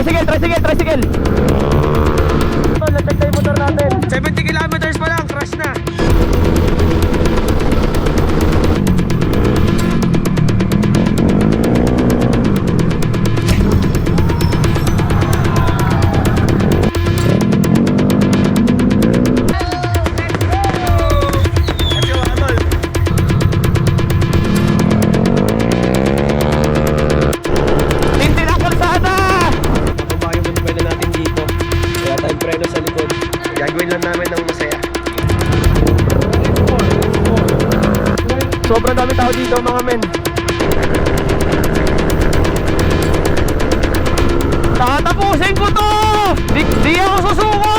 Tricycle. Tol, na-check na yung motor natin. 70 kilometers pa lang, crash na. Gagawin lang namin ng masaya. Sobrang dami tao dito mga men. Tatapusin ko to! Di ako susuko!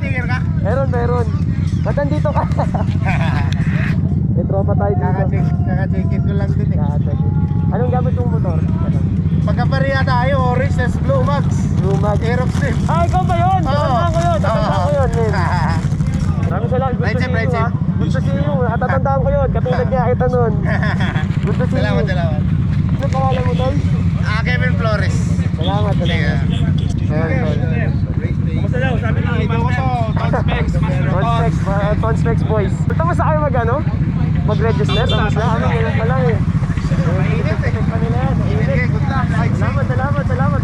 Sticker ka? Meron. Ba't nandito ka? May tropa tayo dito. Kaka-check-in ko lang din eh. Anong gamit mong motor? Pagkapareha tayo, orange, tas Blue Max. Aerox din. Ah, ikaw ba yun? Tatandaan ko yun. Men. Maraming salamat. Right safe. Good to see you. Natatandaan ko yun. Katulad niya kita nun. Good to see you. Salamat. Ano pangalan mo, Tol? Kevin Flores. Salamat. Kumusta daw? Sabi na, ito ko to. Tonspecs boys. Tama sa kayo mag-register? Tama sa kami. Ngayon pa lang eh. Mainit eh. Mainit. Good luck. Salamat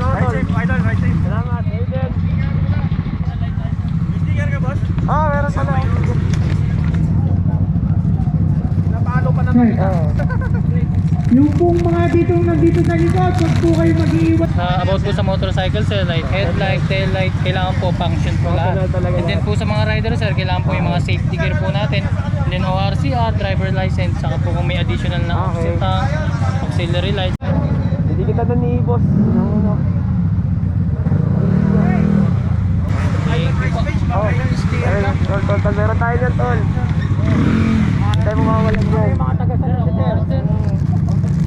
mga Tol. Right safe. Salamat. Aiden. Sticker ka, boss? Meron pala. Napalo pa naman. Yung pong mga nandito sa likod, huwag po kayo mag-iiwan. About po sa motorcycle sir, like headlight, tail light, kailangan po function po lahat. And then po sa mga rider sir, kailangan po yung mga safety gear po natin. And then ORCR, driver license, saka po kung may additional na auxiliary light. Hindi kita na ni boss. Tol, meron tayo yan, Tol. Tayo mo makawalan dyan. Mga taga-sir.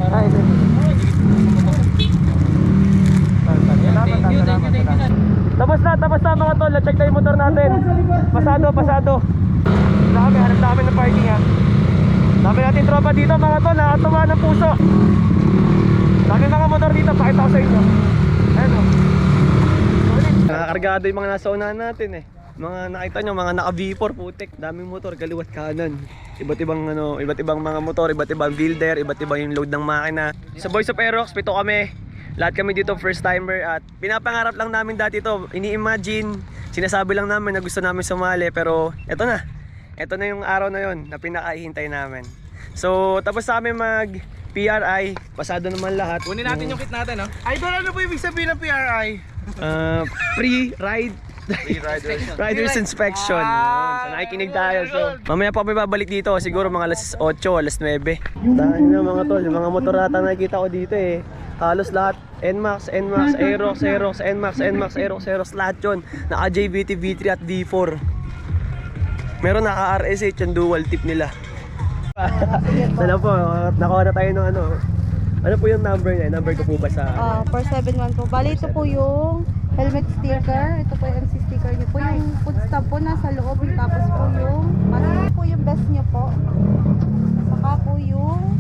Ay, Tapos na mga Tol. Na-check na yung motor natin. Pasado. Hanap namin ng parking ha. Dami natin tropa dito mga Tol. Nakatuwa ng puso. Dami mga motor dito. Pakita ko sa inyo. Ayan o. Nakakargado yung mga nasa unahan natin eh. Mga nakita nyo, mga naka V4 putik. Daming motor, kaliwat kanan. Iba't ibang mga motor, iba't ibang builder, iba't ibang yung load ng makina. Sa Boys of Aerox, 7 kami. Lahat kami dito first timer at pinapangarap lang namin dati to. Ini-imagine, sinasabi lang namin na gusto namin sumali pero eto na. Eto na yung araw na yon na pinakahihintay namin. So tapos sa amin mag PRI, pasado naman lahat. Kunin natin yung kit natin, no? Idol, ano po ibig sabihin ng PRI? Pre-ride Riders Inspection. So nakikinig tayo. So mamaya pa kami babalik dito. Siguro mga alas 8, alas 9. Dahil na mga tol, yung mga motor ata nakikita ko dito eh. Halos lahat NMAX, Aerox, NMAX, lahat yun. Naka JVT, V3 at V4. Meron naka RS8 yung dual tip nila. Sana po, nakuha na tayo ng ano. Ano po yung number niya? Number ko po ba sa... 471 po. Bali ito po yung helmet sticker. Ito po yung MC sticker niyo po. Yung food stamp po nasa loob. Tapos po yung ito po yung best niyo po. Saka po yung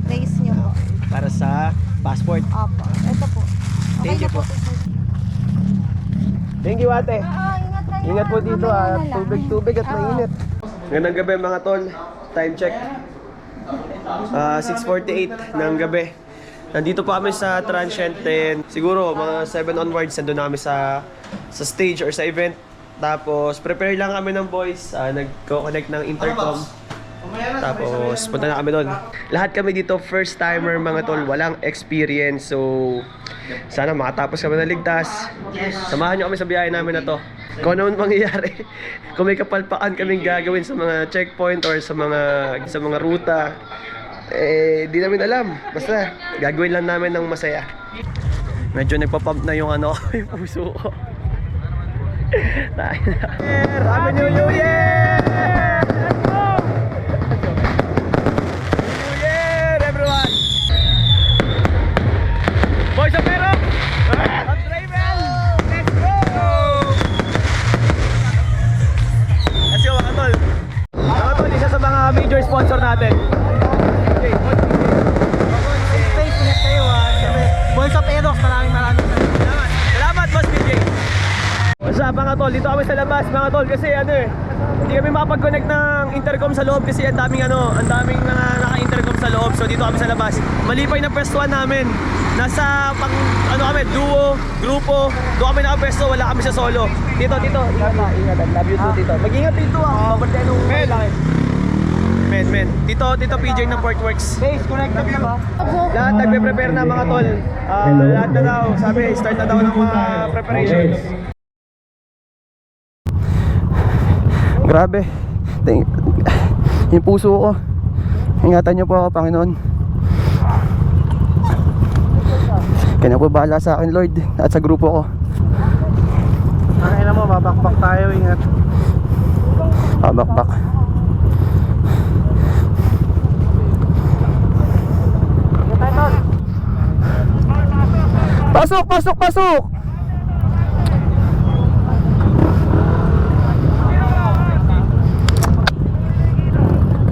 race niyo po. Para sa passport. Opo. Ito po. Okay. Thank you na po. Thank you ate. Ingat po dito tubig at mainit. Ngayong gabi mga tol. Time check. 6:48 ng gabi. Nandito pa kami sa transient din. Siguro mga 7 onwards nandun na kami sa stage or sa event. Tapos prepare lang kami ng boys. Nagko-connect ng intercom. Tapos punta na kami doon. Lahat kami dito first timer mga tol. Walang experience. So sana makatapos kami na ligtas. Samahan nyo kami sa biyahe namin na to. Kung ano mangyayari, kung may kapalpakan kaming gagawin sa mga checkpoint or sa mga ruta, di namin alam. Basta gagawin lang namin ng masaya. Medyo nagpa-pump na yung yung puso ko. Happy New Year! Let's go! New Year everyone! Boys of Aerox! Let's go! Let's go mga tol! Mga tol, isa sa mga major sponsor natin. Okay. tol, dito kami sa labas mga tol kasi ano eh, hindi kami makapag-connect ng intercom sa loob kasi ang daming naka-intercom sa loob. So dito kami sa labas. Malipay na pwestuhan namin. Nasa pang kami, duo, grupo. Doon kami nakapwesto, wala kami sa solo. Tito, ingat. Love you too, tito. Mag-ingat dito Babantay nung Men. Tito PJ ng Portworks. Base, connected na ba? Lahat nagpe-prepare na mga tol. Lahat na daw, sabi, start na daw ng mga preparations. Grabe. Yung puso ko. Ingatan niyo po ako, Panginoon. Kaya po bahala sa akin, Lord, at sa grupo ko. Ang ina mo, babakbak tayo, ingat. Bakbak. Pasok!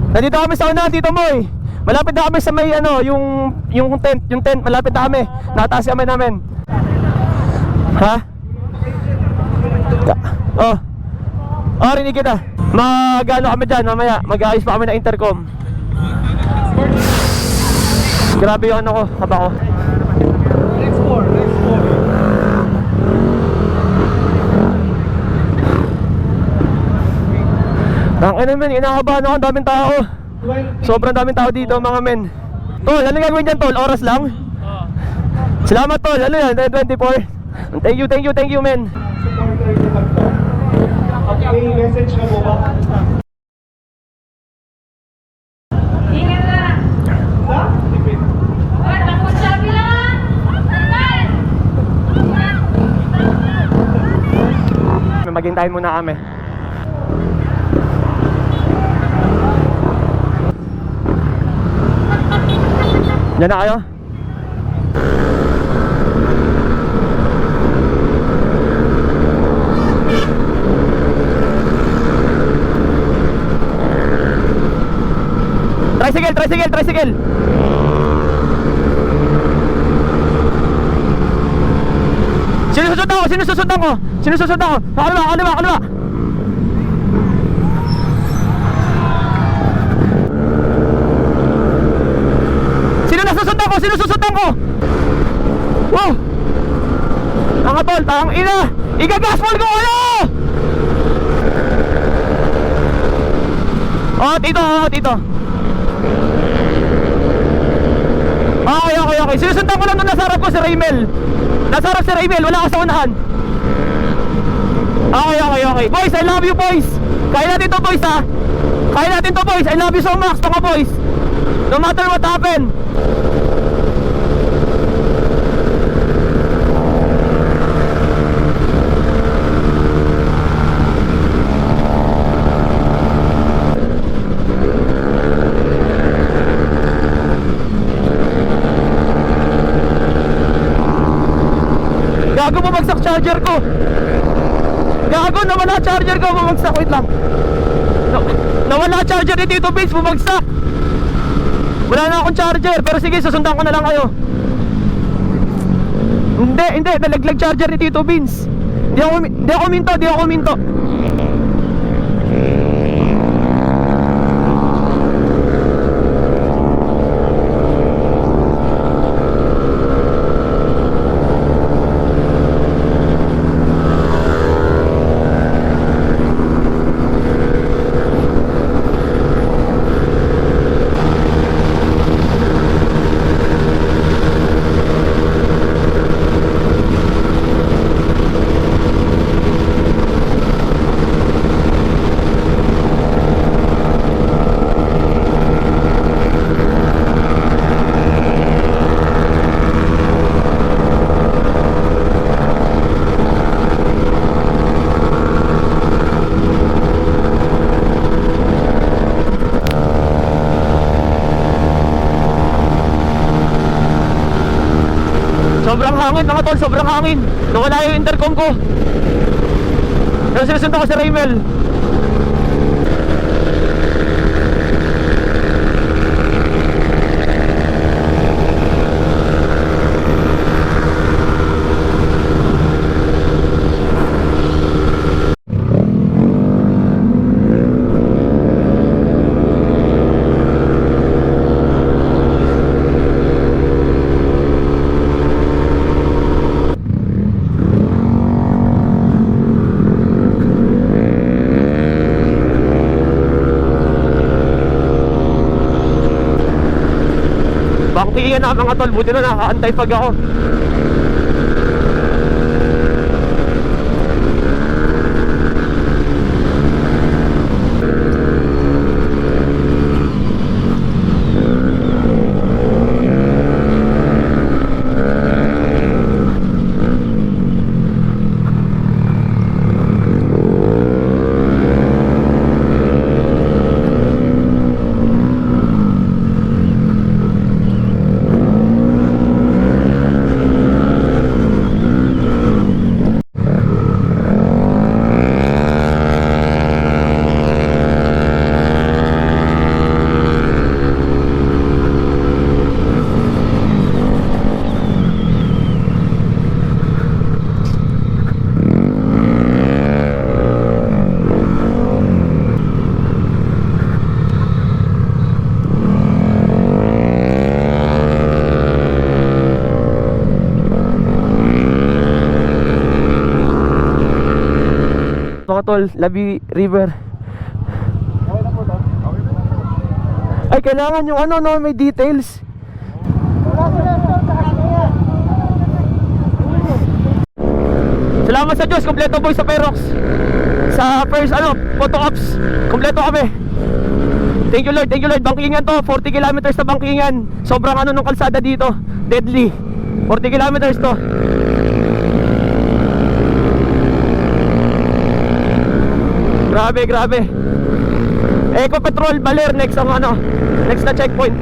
Nandito kami sa una, Tito Moy. Malapit na kami sa may yung tent, malapit na kami. Nataas kami namin. Ha? Rinig kita. Mag-ano kami dyan mamaya. Mag-aayos pa kami na intercom. Grabe yung ano ko, kaba ko. Next 4. Ang ano men, inakabahan ako, ang daming tao. Sobrang daming tao dito mga men. Tol, ano gagawin dyan tol? Oras lang? Salamat tol, ano yan? 24. Thank you men. Okay, message na po ba? Ingat lang. Hoy, takot sabi lang. Maghintayin muna kami. Yan na kayo? Tricycle! Sinususundan ko? Kaliwa! Sinususundan ko? Wow! Mga tol, tang ina! Igagaspol ko kayo! Tito. Okay. Sinusundan ko lang nung nasa harap ko si Raymel. Wala ka sa unahan. Okay. Boys, I love you boys. Kaya natin to boys ha. I love you so much mga boys. No matter what happen. Gago, bumagsak charger ko. Nawala charger ko, bumagsak. Wait lang. Nawala charger ni Tito Vince, bumagsak. Wala na akong charger, pero sige, susundan ko na lang kayo. Hindi, nalaglag charger ni Tito Vince. Hindi ako minto. Sobrang hangin mga tol, sobrang hangin. Nawala yung intercom ko. Pero sinusundan ko si Raymel. Bangkingan na mga tol, buti na nakaantay pag ako. Mga tol, Labi River. Ay, kailangan yung ano, no, may details. Salamat sa Diyos, kompleto boy sa Perox. Sa first photo ops, kompleto kami. Thank you Lord, Bangkingan to, 40 kilometers na Bangkingan. Sobrang nung kalsada dito, deadly. 40 kilometers to. Grabe. Eco Petrol Baler next ang next na checkpoint.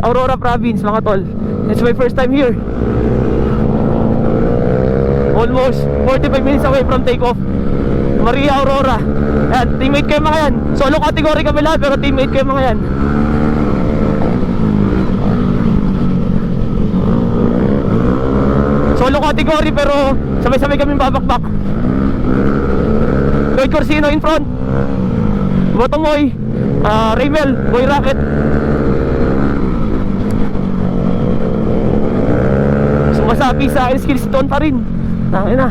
Aurora Province mga tol. It's my first time here. Almost 45 minutes away from takeoff. Maria Aurora. Ayan, teammate kayo mga yan. Solo category kami lahat pero teammate kayo mga yan. Solo category pero sabay-sabay kami babakbak. Lloyd Corsino in front. Botongoy, Raymel, Boy Rocket. Sumasabi sa akin, Skillstone pa rin. Tangin na.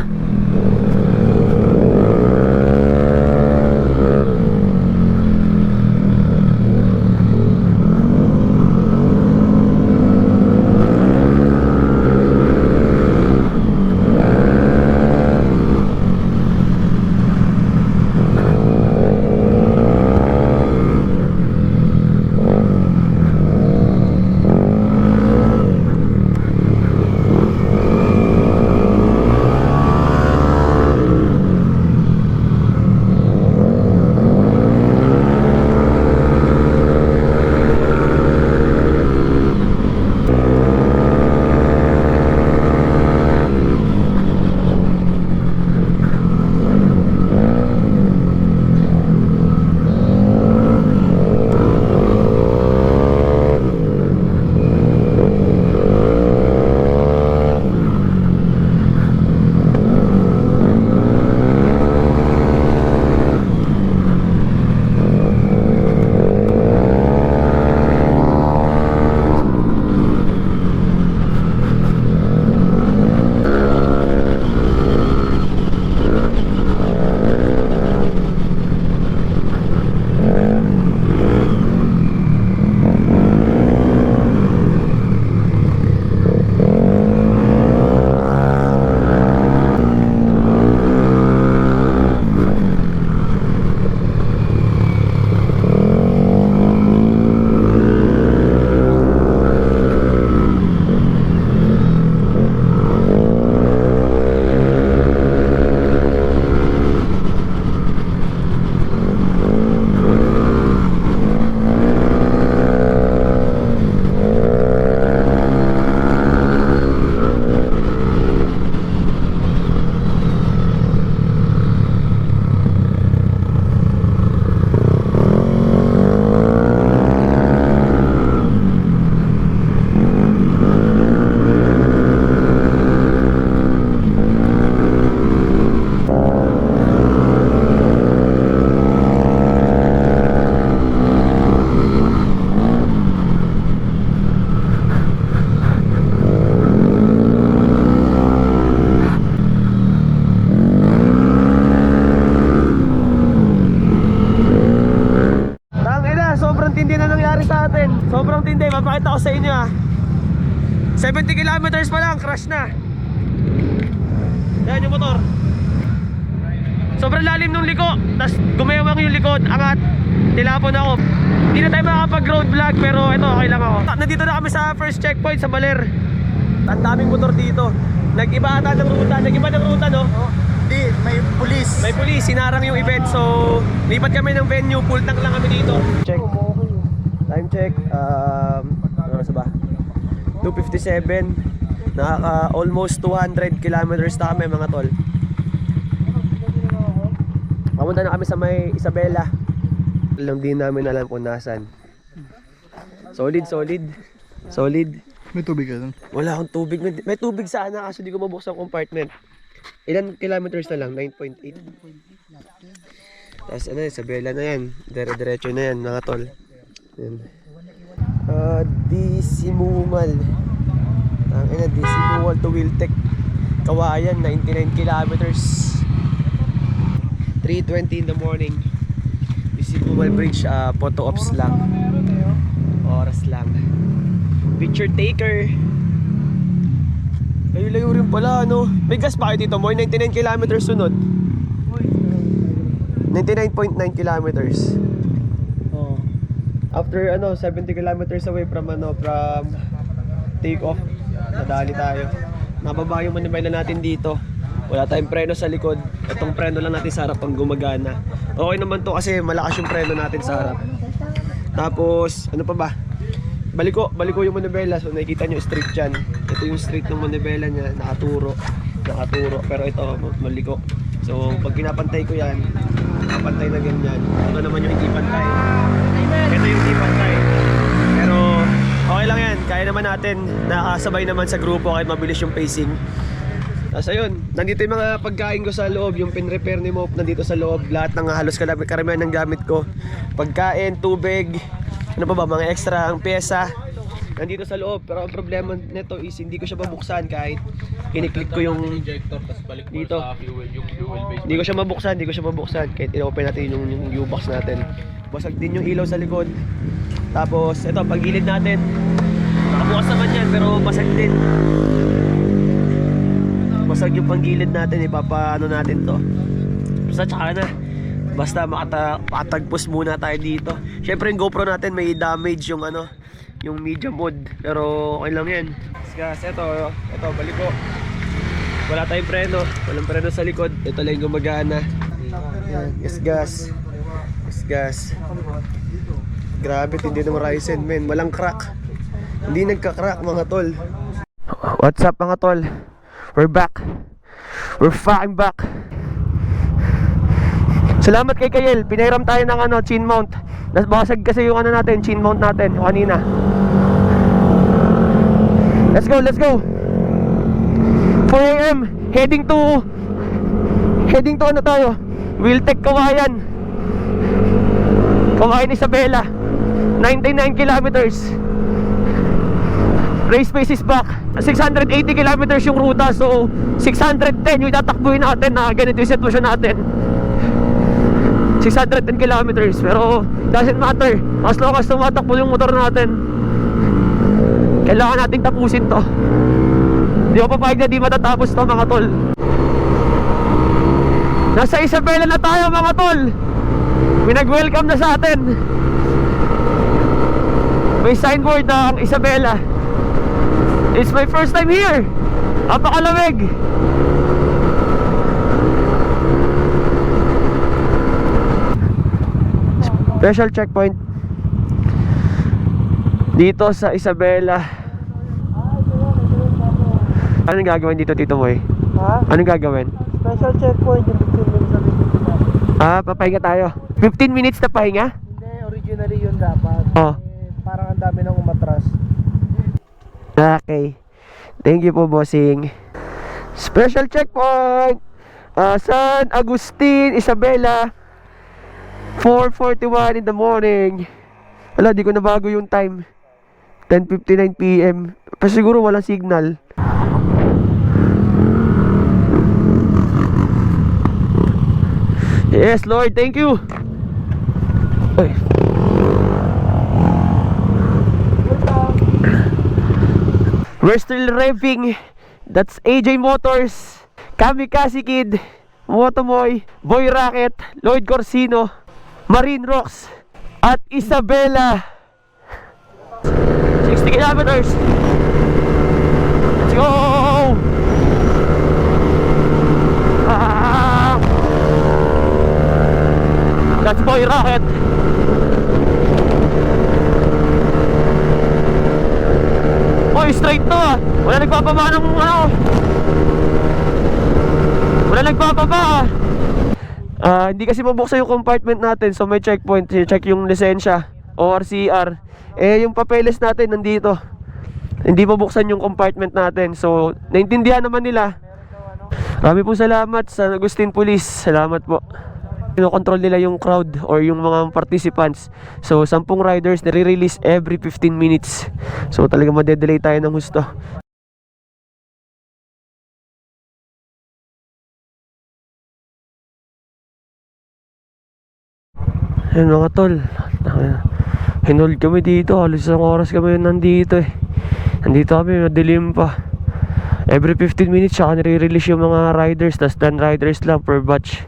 ko sa inyo 70 kilometers pa lang, crash na. Yan yung motor. Sobrang lalim nung liko, tas gumewang yung likod, angat. Tilapon ako. Hindi na tayo makakapag road vlog, pero ito okay lang ako. Nandito na kami sa first checkpoint sa Baler. Ang daming motor dito. Nag-iba ata ng ruta, no? Hindi, may pulis. May police, sinarang yung event, so lipat kami ng venue, full tank lang kami dito. Check. Time check, ano sa ba? 2:57. Nakaka almost 200 kilometers na kami mga tol. Papunta na kami sa may Isabela. Lang din namin alam kung nasan. Solid. May tubig ka dun? Wala akong tubig. May tubig sana kaso di ko mabuksan ang compartment. Ilan kilometers na lang? 9.8. Tapos ano, Isabela na yan. Dire-diretso na yan mga tol. Yan. Disimumal. Ang ina, Disimumal to Wiltec. Kawayan, 99 kilometers. 3:20 in the morning. Disimumal Bridge, photo ops lang. Oras lang. Picture taker. Layo-layo rin pala, ano? May gas pa kayo dito, Moy? 99 kilometers sunod. 99.9 kilometers. Oh. After 70 kilometers away from take off, nadali tayo. Nababa yung manibela natin dito. Wala tayong preno sa likod. Itong preno lang natin sa harap ang gumagana. Okay naman to kasi malakas yung preno natin sa harap. Tapos, ano pa ba? Baliko yung manibela. So nakikita nyo street dyan. Ito yung street ng manibela niya. Nakaturo. Pero ito maliko. So pag pinapantay ko yan, napantay na ganyan. Ito naman yung hindi pantay. Ito yung hindi pantay. Pero okay lang yan. Kaya naman natin. Nakasabay naman sa grupo kahit mabilis yung pacing. Tapos ayun, nandito yung mga pagkain ko sa loob. Yung pin-repair ni Mop nandito sa loob. Lahat ng halos karamihan ng gamit ko. Pagkain, tubig, ano pa ba, mga extra ang pyesa nandito sa loob. Pero ang problema nito is hindi ko siya mabuksan kahit kiniklik ko yung dito. Hindi ko siya mabuksan kahit i-open natin yung U-box natin. Basag din yung ilaw sa likod. Tapos ito, paggilid natin nakabukas naman yan pero basag din. Basag yung panggilid natin, ipapaano natin to. Basta tsaka na. Basta makatagpos muna tayo dito. Syempre yung GoPro natin may damage yung yung media mode. Pero okay lang yan. Kasi ito baliko. Wala tayong preno. Walang preno sa likod. Ito lang yung gumagana. Yes gas. Grabe, hindi naman Ryzen men. Walang crack. Hindi nagka-crack mga tol. What's up mga tol? We're back. We're fucking back. Salamat kay Kayel. Pinairam tayo ng chin mount. Nasbasag kasi yung natin, chin mount natin yung kanina. Let's go. 4 AM. Heading to tayo? Wiltec Kawayan Isabela. 99 kilometers. Race pace is back. 680 kilometers yung ruta. So 610 yung tatakbuhin natin na ganito yung sitwasyon natin. 610 kilometers. Pero doesn't matter. As long as tumatakbo yung motor natin, kailangan nating tapusin to. Hindi ko papayag na di matatapos to mga tol. Nasa Isabela na tayo mga tol. May nag-welcome na sa atin. May signboard ang Isabela. It's my first time here. Napakalamig. Special checkpoint dito sa Isabela. Anong gagawin dito, Tito Moy? Ha? Anong gagawin? Special checkpoint yung 15 minutes na Papahinga tayo. 15 minutes na pahinga? Hindi, originally yun dapat. Oh. Parang ang dami nang umatras. Okay. Thank you po, bossing. Special checkpoint. San Agustin, Isabela. 4:41 in the morning. Wala, di ko nabago yung time. 10:59 PM. Pero siguro walang signal. Yes, Lord, thank you. Ay. We're still revving. That's AJ Motors, Kamikaze Kid, Motomoy, Boy Rocket, Lloyd Corsino, Marine Rocks, at Isabela. 60 kilometers. Let's go! Ah! That's Boy Rocket. Oy, straight to ah. Wala nagpapaba ng ano. Wala nagpapaba ah. Hindi kasi mabuksan yung compartment natin, so may checkpoint. Check yung lisensya, ORCR. Eh, yung papeles natin nandito. Hindi mabuksan yung compartment natin, so naintindihan naman nila. Marami po salamat sa Agustin Police. Salamat po. Kinokontrol nila yung crowd or yung mga participants. So 10 riders nare-release every 15 minutes. So talaga madedelay tayo ng husto. Ayun mga tol, hinold kami dito. Halos isang oras kami nandito eh. Nandito kami, madilim pa. Every 15 minutes saka nare-release yung mga riders. Tas 10 riders lang per batch.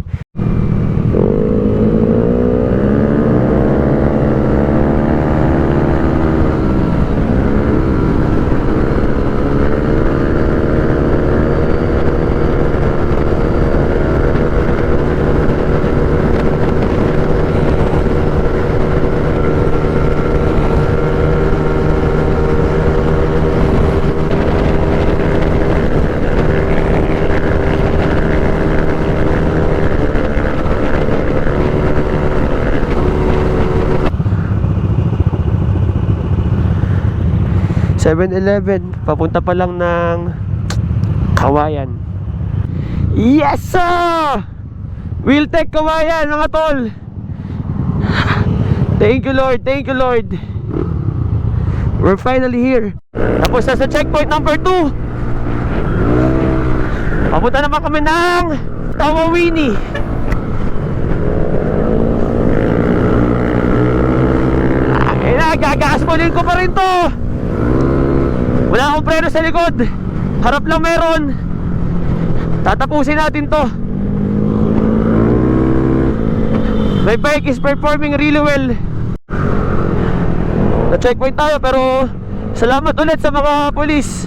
.7-Eleven, papunta pa lang ng Kawayan. Yes sir! We'll take Kawayan mga tol. Thank you Lord, thank you Lord. We're finally here. Tapos nasa checkpoint number 2. Papunta naman kami ng Tawawini. Gagagaspolin ko pa rin to. Wala akong preno sa likod. Harap lang meron. Tatapusin natin to. My bike is performing really well. Na-checkpoint tayo pero salamat ulit sa mga polis.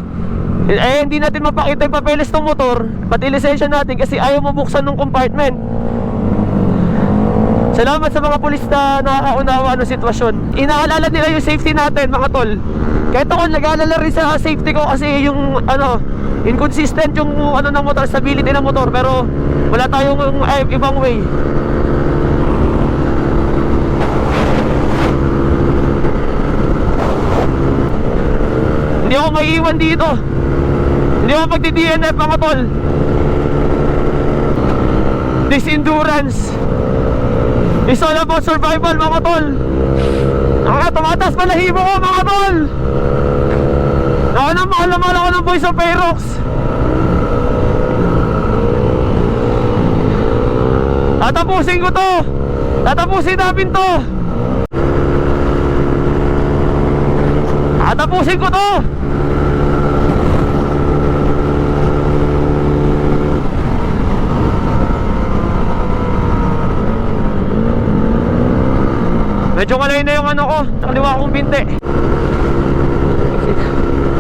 Eh hindi natin mapakita yung papeles ng motor, pati lisensya natin kasi ayaw mabuksan ng compartment. Salamat sa mga pulis na nakakaunawa ng sitwasyon. Inaalala nila yung safety natin mga tol. Kahit ako nag-aalala rin sa safety ko kasi yung inconsistent yung ng motor, stability ng motor, pero wala tayong ibang way. Hindi ako maiiwan dito. Hindi ako magdi-DNF mga tol. This endurance is all about survival mga tol. Tumataas pa lahibo ko mga tol. Mahal ako ng Voice of Aerox. Tatapusin ko to. Tatapusin namin to. Tatapusin ko to. Medyo kalay na yung ano ko, kaliwa kong binte.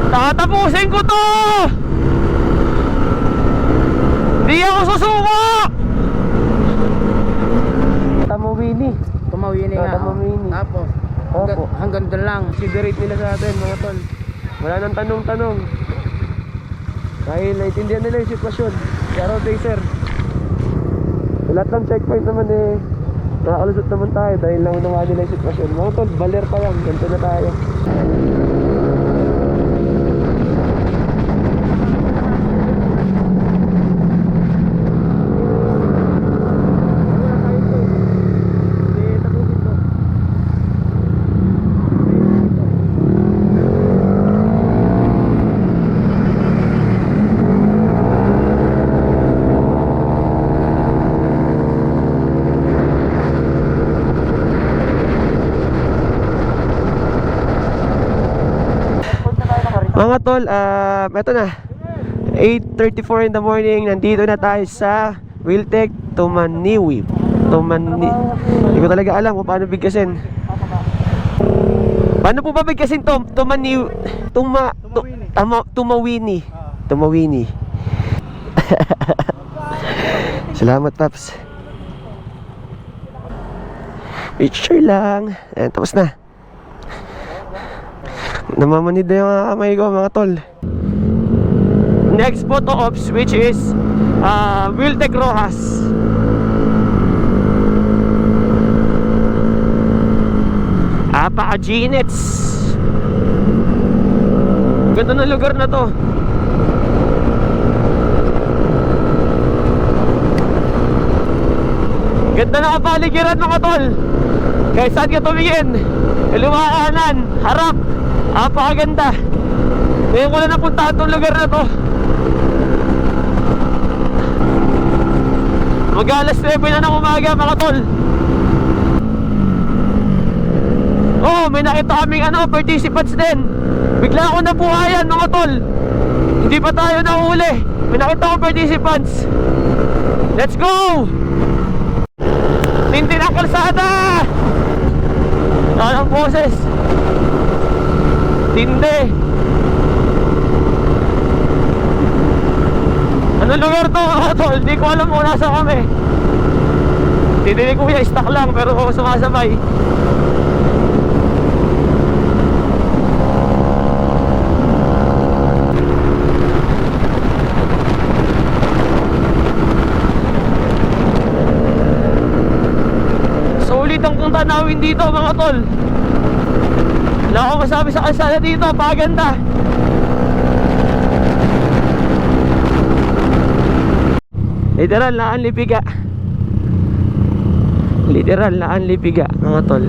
Tatapusin ko to! Di ako susuko! Tamawini. Tumawini nga. Tamawini. Tapos, Opo. hanggang doon lang. Considerate nila sa atin mga tol. Wala nang tanong-tanong. Dahil naiintindihan nila yung sitwasyon. Kaya road racer. Sa lahat ng checkpoint naman nakakalusot naman tayo dahil naunawa nila yung sitwasyon. Mga tol, baler pa lang. Ganito na tayo. Mga tol, eto na. 8:34 in the morning. Nandito na tayo sa Wiltec Tumaniwi. Hindi ko talaga alam kung paano bigkasin. Paano po ba bigkasin to? Tumawini. Salamat, Paps. Picture lang. Ayan, tapos na. Namamanid na yung kamay ko, mga tol. Next photo ops, which is Wiltec Rojas. Apaka-Ginets. Ganda ng lugar na to. Ganda ng kapaligiran, mga tol. Kahit saan ka tumingin, kaliwa kanan, harap, apakaganda. Ngayon ko na napuntahan tong lugar na to. Mag-alas 9 na ng umaga, mga tol. Oh, may nakita kaming participants din. Bigla ako nabuhayan, mga tol. Hindi pa tayo nahuli. May nakita akong participants. Let's go! Tindi ng kalsada! Anong boses? Tindi. Anong lugar to, mga tol? Hindi ko alam kung nasa kami. Tindi ni Kuya, stuck lang pero sumasabay. Sulit ang kung tanawin dito, mga tol. Wala akong masabi sa kalsada dito, paganda. Literal na ang lipiga. Literal na ang lipiga, mga tol.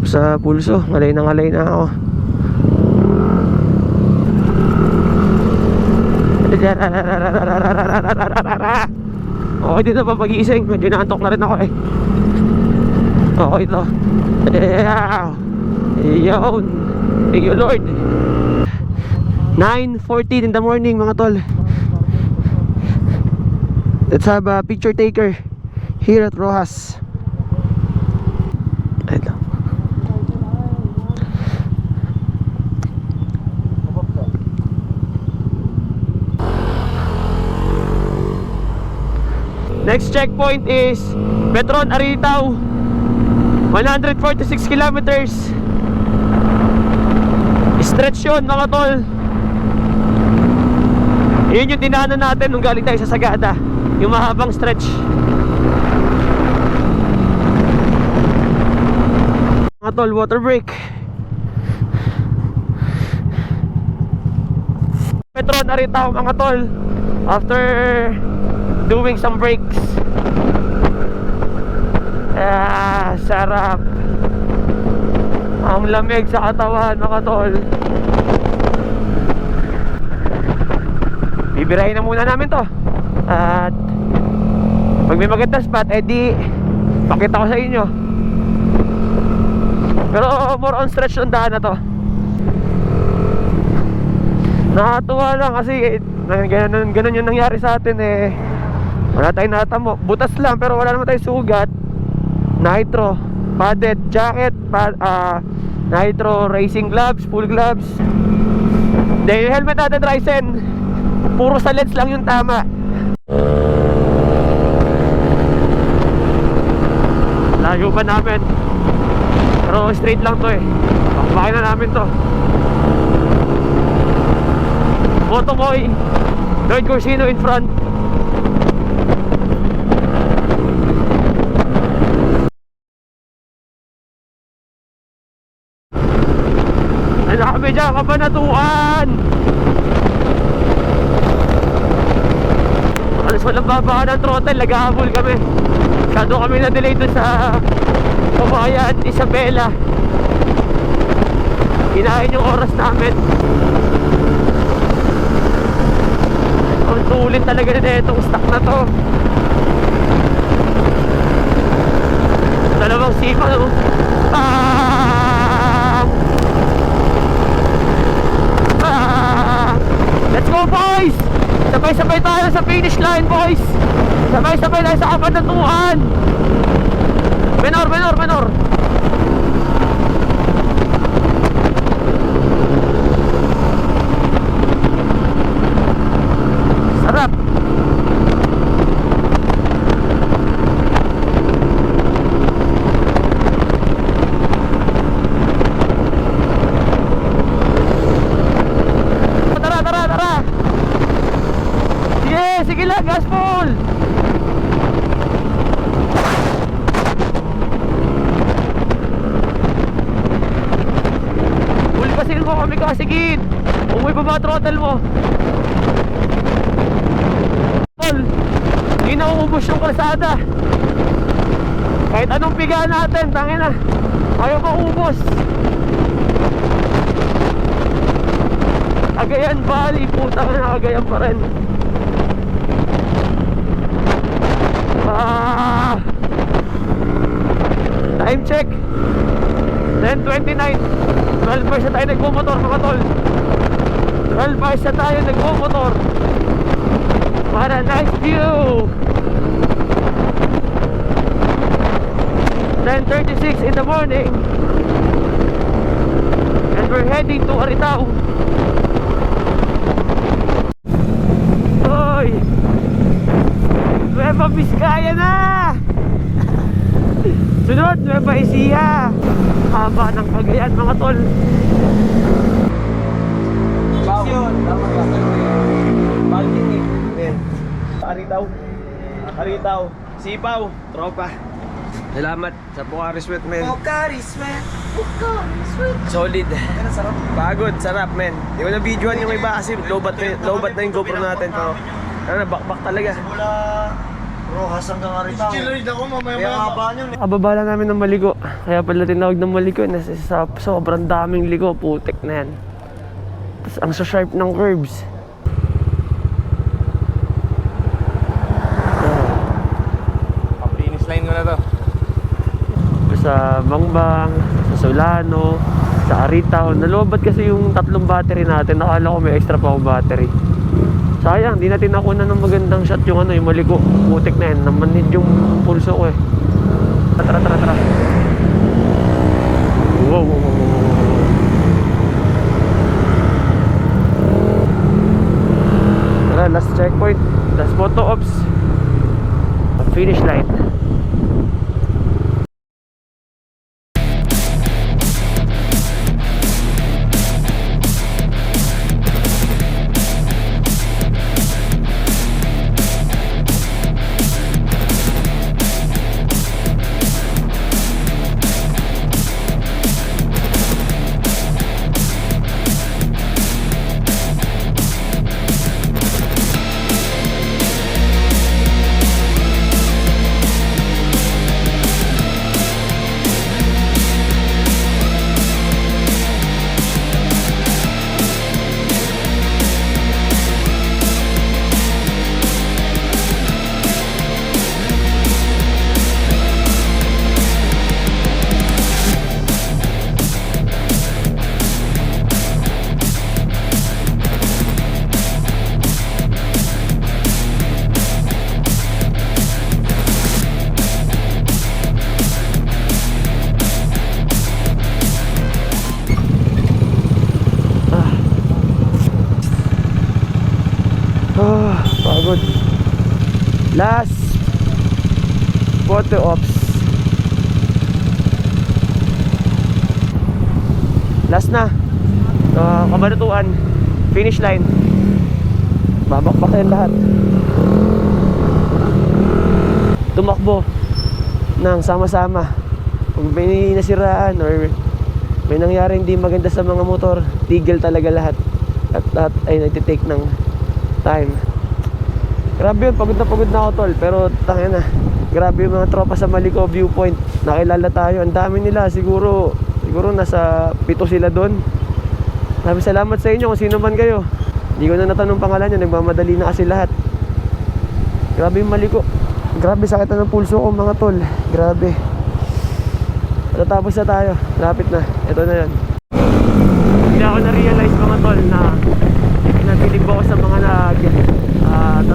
Sa pulso, ngalay na ako. Okay dito pa pag-iising. Medyo naantok na rin ako eh. Okay to. Yun. Thank you, Lord. 9:14 in the morning, mga tol. Let's have a picture taker here at Rojas. Ito. Next checkpoint is Petron Aritao. 146 kilometers. Stretch yun, mga tol. Yun yung dinaanan natin nung galing tayo sa Sagada. Yung mahabang stretch. Mga tol, water break. Petron Aritao, mga tol. After doing some breaks. Sarap. Ang lamig sa katawan, mga tol. Bibirahin na muna namin to. At pag may magandang spot, edi pakita ko sa inyo. Pero more on stretch ang daan na to. Nakatuwa lang kasi ganun yung nangyari sa atin eh. Wala tayong natamo. Butas lang pero wala naman tayong sugat. Nitro, padded jacket, nitro racing gloves, full gloves. Then yung helmet natin, Ryzen, puro sa lens lang yung tama. Layo pa namin. Pero straight lang to eh. Pakbakin na namin to. Motomoy Lloyd Corsino in front. Ano kami dyan, Kabanatuan. Alas walang babaan ng throttle, nag-ahabol kami. Masyado kami na-delay doon sa Kabayan, Isabela. Hinahin yung oras namin. Ang tulin talaga na itong stock na to. sipa, no? Let's go, boys! Sabay-sabay tayo sa finish line, boys! Sabay-sabay tayo sa kabanatuan! Menor, menor, menor! Sarap! Tara, tara, tara! Sige, sige lang, gas full! Huli pa mo kami kasigid! Umuwi pa ba throttle mo? Tol, hindi na uubos yung kalsada. Kahit anong piga natin, tangina, ayaw maubos. Cagayan Valley, putang na, Cagayan pa rin. Time check 10:29. 12 hours na tayo nagmumotor, mga tol. 12 hours na tayo nagmumotor. What a nice view. 10:36 in the morning, and we're heading to Aritao. Hoy, Nueva Vizcaya na. Sunod, Nueva Ecija. Haba ng Cagayan, mga tol. Aritaw, Aritaw, Sipaw, tropa. Salamat sa Pocari Sweat, men. Pocari Sweat. Solid. Pagod, sarap, men. Di ko na videoan yung iba kasi lobat na yung GoPro natin. Pero ano, bakbak talaga. Mula Rojas hanggang Aritaw. Chill ako mamaya. Kaya haba nyo. Kababa lang namin ng Maligo. Kaya pala tinawag ng Maligo. Sobrang daming ligo. Putik na yan. Tapos ang sharp ng curves. Finish line ko na to. Sa Bangbang, sa Solano, sa Aritaw. Nalobat kasi yung tatlong battery natin. Nakala ko may extra pa akong battery. Sayang, di natin nakuha ng magandang shot yung ano, yung Maligo. Putik na yan. Namanhid yung pulso ko eh. Tara, tara, tara. Wow, wow, wow, wow. Tara, last checkpoint. Last photo ops. Finish line. Pagod. Last photo ops. Last na. Kabanatuan. Finish line. Babakbakin lahat. Tumakbo ng sama-sama. Pag may nasiraan or may nangyari hindi maganda sa mga motor, tigil talaga lahat. At lahat ay nagtitake ng time. Grabe yun, pagod na ako, tol. Pero tangin na, grabe yung mga tropa sa Malico Viewpoint. Nakilala tayo, ang dami nila. Siguro nasa 7 sila doon. Maraming salamat sa inyo kung sino man kayo. Hindi ko na natanong pangalan nyo, nagmamadali na kasi lahat. Grabe yung Malico. Grabe, sakit na ng pulso ko, mga tol. Grabe. Tatapos na tayo. Lapit na. Ito na yan. Hindi ako na-realize mga tol na nagbilib ako sa mga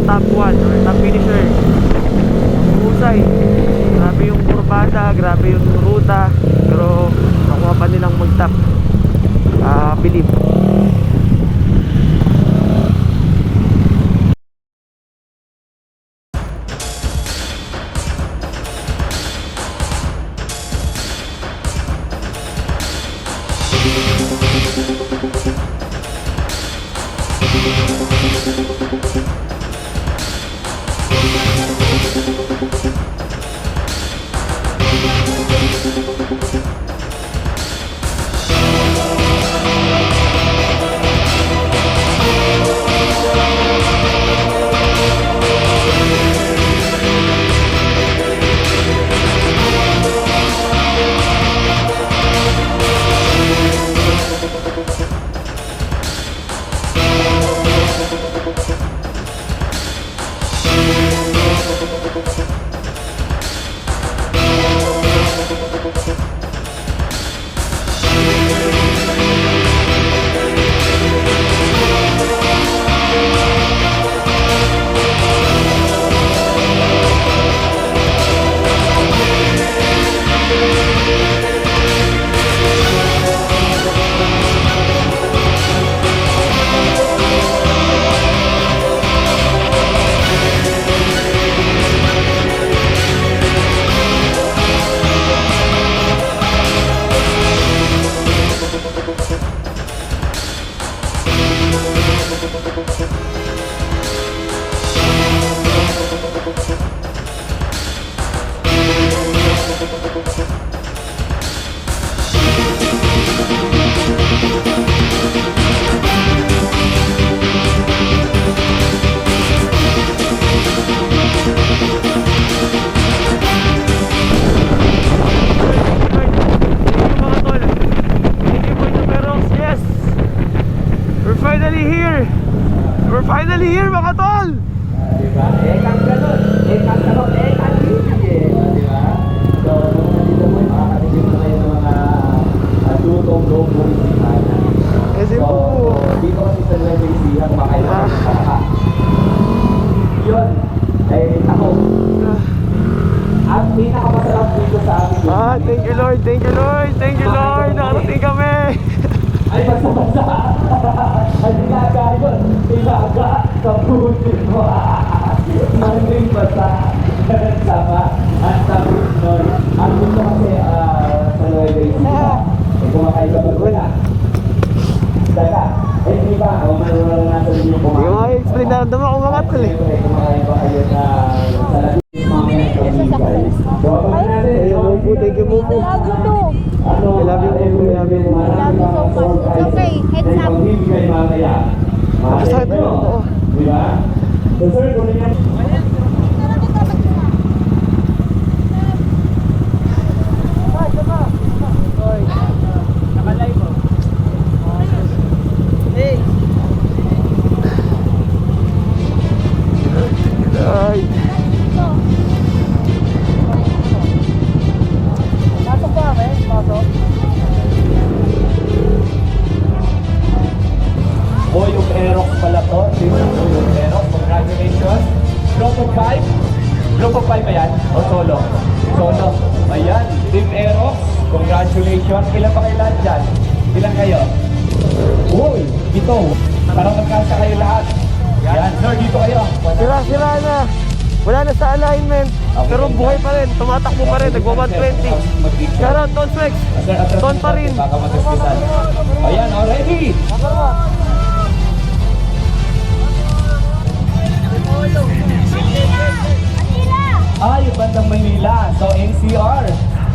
top 1 or top finisher. Husay. Grabe yung kurbada, grabe yung ruta. Pero nakuha pa nilang mag-top. Bilib. We're finally here mga tol! Diba? Ekang ganun. Ekang ganun. Ekang ganun. Diba? So, nandito mo, makakatikim na kayo ng mga tutong loob-loob isihan. Kasi po. Dito kasi sa Nueva Ecija, kumakailangan ng saka. Yun. Ay, ako. At pinakamasarap dito sa amin. Thank you Lord, thank you Lord, thank you Lord! Nakarating kami! Ay, basta-basta. Ay, ilaga yun. Ilaga sa putin mo. Maling basta. Sama. At tapos nun. Ang gusto kasi sa Nueva Ecija. Kumakain ka ba na? Daga. Hindi ba? O manulang natin yung Hindi kumain. ko explain na naman ako mga tol eh. Siyempre, kumakain ba kayo sa lahat? Ayun po, thank you po po. Love you too. I love you po, I love you po. Love you so much. It's okay. Heads up. Masakit po ito. Diba? So sir, kung ninyo Ay. o yung Aerox pala to, yung Aerox, congratulations. Group of 5? Group of 5 ba yan? O solo? Solo. Ayan, Team Aerox, congratulations. Ilan pa kayo lahat dyan? Ilan kayo? Uy, ito. Parang magkasa kayo lahat. Yan, sir, dito kayo. Sira na. Wala na sa alignment. Pero buhay pa rin. Tumatakbo pa rin. Nagwa 120. Karon, Ton Flex. Ton pa rin. Baka mag-hospital. Ayan, already. Yung bandang Maynila. So, NCR.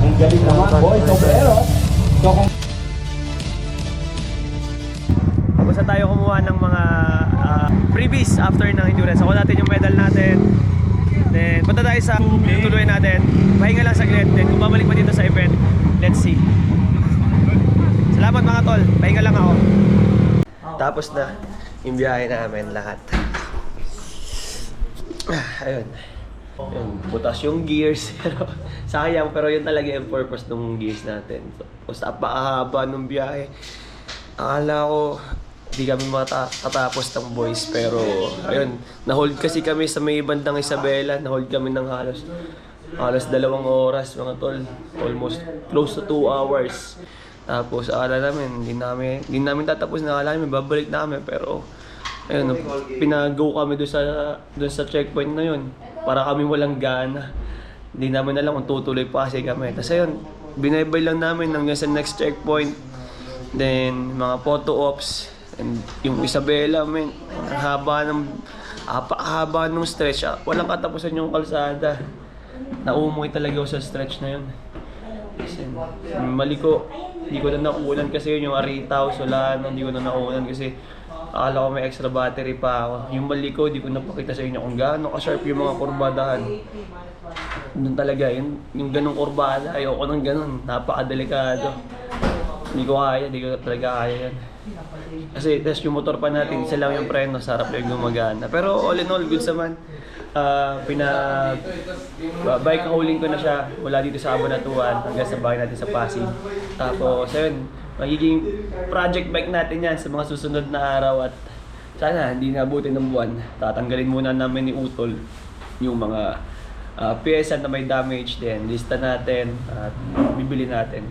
Ang galing naman, boys. So, pero, so kung Tapos na tayo kumuha ng mga freebies after ng endurance. Ako natin yung medal natin. Then, punta tayo sa tuloy natin. Pahinga lang saglit. Then, kung babalik pa dito sa event, let's see. Salamat mga tol. Pahinga lang ako. Tapos na yung biyahe namin lahat. Ayun. Yun, butas yung gears. Sayang, pero yun talaga yung purpose ng gears natin. Tapos napakahaba ng biyahe. Akala ko, di kami matatapos ng boys. Pero, ayun, nahold kasi kami sa may bandang Isabela. Nahold kami ng halos 2 oras, mga tol. Almost close to 2 hours. Tapos, akala namin, hindi namin tatapos na. Akala namin, babalik namin. Pero, ayun, pinag-go kami doon sa checkpoint na yun. Para kami walang gana. Hindi namin alam kung tutuloy pa kasi kami. Tapos ayun, binaybay lang namin hanggang sa next checkpoint. Then, mga photo ops. And yung Isabela, man, haba ng stretch. Walang katapusan yung kalsada. Naumoy talaga ako sa stretch na yun. Kasi, Maliko, hindi ko na nakunan kasi yun yung Arita o Solano. Hindi ko na nakunan kasi akala ko may extra battery pa ako. Yung Maliko, di ko napakita sa inyo kung gaano ka-sharp yung mga kurbadahan. Doon talaga, yung ganong kurbada, ayoko ng ganon. Napakadelikado. Hindi ko talaga kaya yan. Kasi test yung motor pa natin, isa lang yung preno, sarap lang gumagana. Pero all in all, good naman. Bike hauling ko na siya mula dito sa Cabanatuan hanggang sa bahay natin sa Pasig. Tapos, ayun, magiging project bike natin yan sa mga susunod na araw at sana hindi nabutin ng buwan. Tatanggalin muna namin ni Utol yung mga pyesa na may damage din. Lista natin at bibili natin.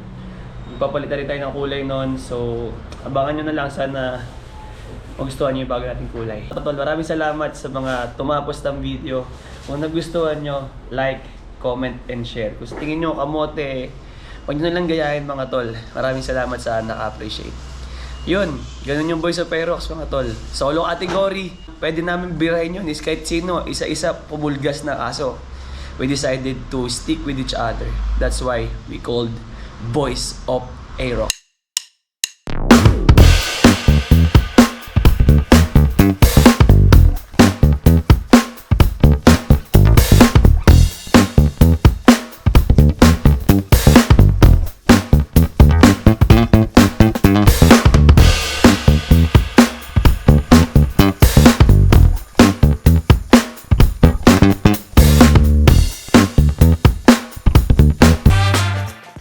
Papalitan rin tayo ng kulay nun. So, abangan nyo na lang. Sana magustuhan nyo yung bago nating kulay. Tol, maraming salamat sa mga tumapos ng video. Kung nagustuhan nyo, like, comment, and share. Kung sa tingin nyo kamote, huwag nyo na lang gayahin mga tol. Maraming salamat sa naka-appreciate. Yun, ganun yung Boys of Aerox mga tol. Solo category, pwede namin birahin yun. Is kahit sino, isa-isa pumulgas na kaso. We decided to stick with each other. That's why we called Boys of Aerox.